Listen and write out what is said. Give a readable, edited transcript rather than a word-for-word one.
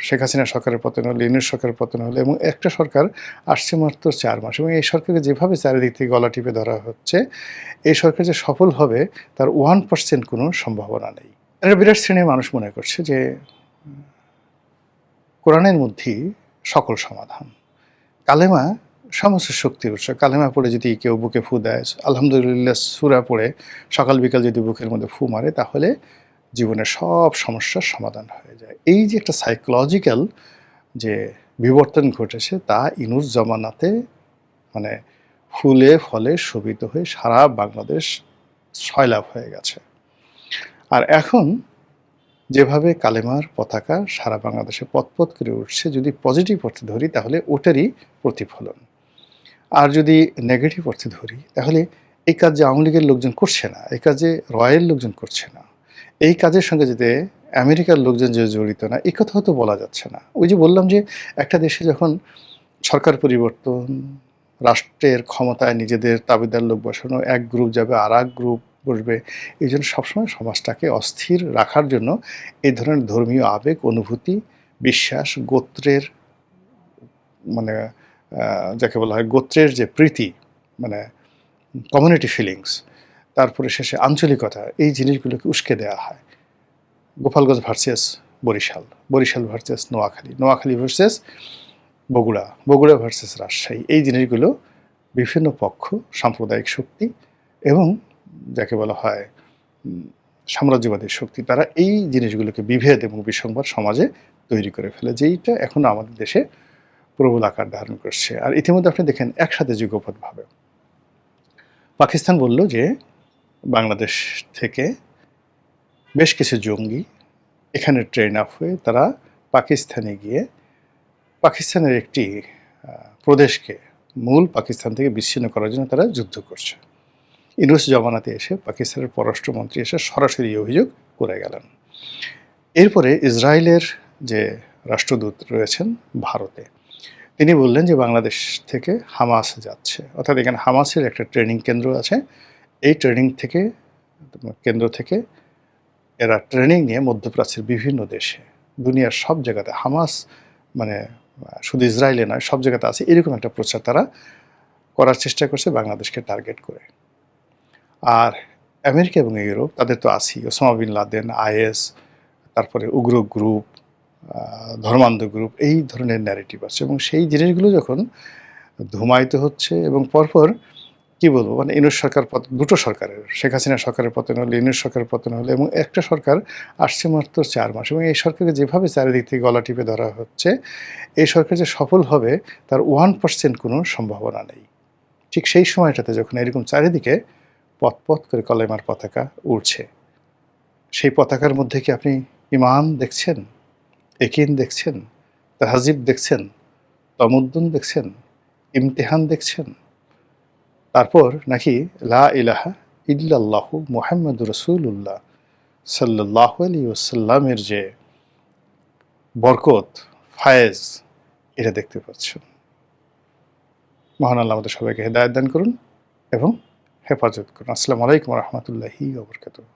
শেখ হাসিনা সরকারের পতন হলো, ইউনূস সরকারের পতন হলো এবং একটা সরকার আসছে মাত্র ৪ মাস এবং এই সরকারকে যেভাবে চারিদিক থেকে গলা টিপে ধরা হচ্ছে, এই সরকার যে সফল হবে তার 1% কোনো সম্ভাবনা নেই। একটা বিরাট শ্রেণীর মানুষ মনে করছে যে কোরআনের মধ্যেই সকল সমাধান। কালেমা সমস্ত শক্তির উৎস। কালেমা পড়ে যদি কেউ বুকে ফু দেয়, আলহামদুলিল্লাহ সূরা পড়ে সকাল বিকাল যদি বুকের মধ্যে ফু মারে তাহলে জীবনের সব সমস্যার সমাধান হয়ে যায়। এই যে একটা সাইকোলজিক্যাল যে বিবর্তন ঘটেছে তা ইনুস জমানাতে মানে ফুলে ফলে শোভিত হয়ে সারা বাংলাদেশ সয়লাভ হয়ে গেছে। আর এখন যেভাবে কালেমার পতাকা সারা বাংলাদেশে পথ করে উঠছে, যদি পজিটিভ অর্থে ধরি তাহলে ওটারই প্রতিফলন। আর যদি নেগেটিভ অর্থে ধরি তাহলে এই কাজ যে আওয়ামী লীগের লোকজন করছে না, এই কাজে রয়ের লোকজন করছে না, এই কাজের সঙ্গে যদি আমেরিকার লোকজন যে জড়িত না, এই কথাও তো বলা যাচ্ছে না। ওই যে বললাম যে একটা দেশে যখন সরকার পরিবর্তন, রাষ্ট্রের ক্ষমতায় নিজেদের তাবেদার লোক বসানো, এক গ্রুপ যাবে আর এক গ্রুপ বসবে, এই জন্য সবসময় সমাজটাকে অস্থির রাখার জন্য এই ধরনের ধর্মীয় আবেগ, অনুভূতি, বিশ্বাস, গোত্রের মানে যাকে বলা হয় গোত্রের যে প্রীতি, মানে কমিউনিটি ফিলিংস, তারপরে শেষে আঞ্চলিকতা, এই জিনিসগুলোকে উস্কে দেওয়া হয়। Gopalganj versus Barishal, Barishal versus Noakhali, Noakhali versus Bogura, Bogura versus Rajshahi, এই জিনিসগুলো বিভিন্ন পক্ষ, সাম্প্রদায়িক শক্তি এবং যাকে বলা হয় সাম্রাজ্যবাদী শক্তি, তারা এই জিনিসগুলোকে বিভেদ এবং বিসংবাদ সমাজে তৈরি করে ফেলে, যেইটা এখনও আমাদের দেশে প্রবল আকার ধারণ করছে। আর ইতিমধ্যে আপনি দেখেন একসাথে যুগপৎভাবে পাকিস্তান বলল যে বাংলাদেশ থেকে বেশ কিছু জঙ্গি এখানে ট্রেন আপ হয়ে তারা পাকিস্তানে গিয়ে পাকিস্তানের একটি প্রদেশকে মূল পাকিস্তান থেকে বিচ্ছিন্ন করার জন্য তারা যুদ্ধ করছে। ইউনূস জমানাতে এসে পাকিস্তানের পররাষ্ট্রমন্ত্রী এসে সরাসরি অভিযোগ করে গেলেন। এরপরে ইসরায়েলের যে রাষ্ট্রদূত রয়েছেন ভারতে, তিনি বললেন যে বাংলাদেশ থেকে হামাস যাচ্ছে, অর্থাৎ এখানে হামাসের একটা ট্রেনিং কেন্দ্র আছে, এই ট্রেনিং থেকে কেন্দ্র থেকে এরা ট্রেনিং নিয়ে মধ্যপ্রাচ্যের বিভিন্ন দেশে, দুনিয়ার সব জায়গাতে হামাস মানে শুধু ইসরায়েলে নয় সব জায়গাতে আছে, এরকম একটা প্রচার তারা করার চেষ্টা করছে বাংলাদেশকে টার্গেট করে। আর আমেরিকা এবং ইউরোপ তাদের তো আছেই, ওসামা বিন লাদেন, আইএস, তারপরে উগ্র গ্রুপ, ধর্মান্ধ গ্রুপ, এই ধরনের ন্যারেটিভ আছে এবং সেই জিনিসগুলো যখন ধুমায়িত হচ্ছে এবং পরপর কি বলবো মানে ইউনূস সরকার দুটো সরকারের, শেখ হাসিনা সরকারের পতন হলো, ইউনূস সরকারের পতন হলো এবং একটা সরকার আসছে মাত্র ৪ মাস এবং এই সরকারকে যেভাবে চারিদিক থেকে গলা টিপে ধরা হচ্ছে, এই সরকার যে সফল হবে তার 1% কোনো সম্ভাবনা নেই। ঠিক সেই সময়টাতে যখন এরকম চারিদিকে পথ করে কলেমার পতাকা উড়ছে, সেই পতাকার মধ্যে কি আপনি ঈমান দেখছেন, একিন দেখছেন, তাহজিব দেখছেন, তমদ্দুন দেখছেন, ইমতিহান দেখছেন? তারপর নাকি লা ইলাহা ইল্লাল্লাহু মুহাম্মাদুর রাসূলুল্লাহ সাল্লাল্লাহু আলাইহি ওয়াসাল্লামের যে বরকত, ফায়েজ, এটা দেখতে পাচ্ছেন। মহান আল্লাহ আমাদের সবাইকে হেদায়েত দান করুন এবং হেফাজত করুন। আসসালামু আলাইকুম ওয়া রাহমাতুল্লাহি ওয়া বারাকাতুহু।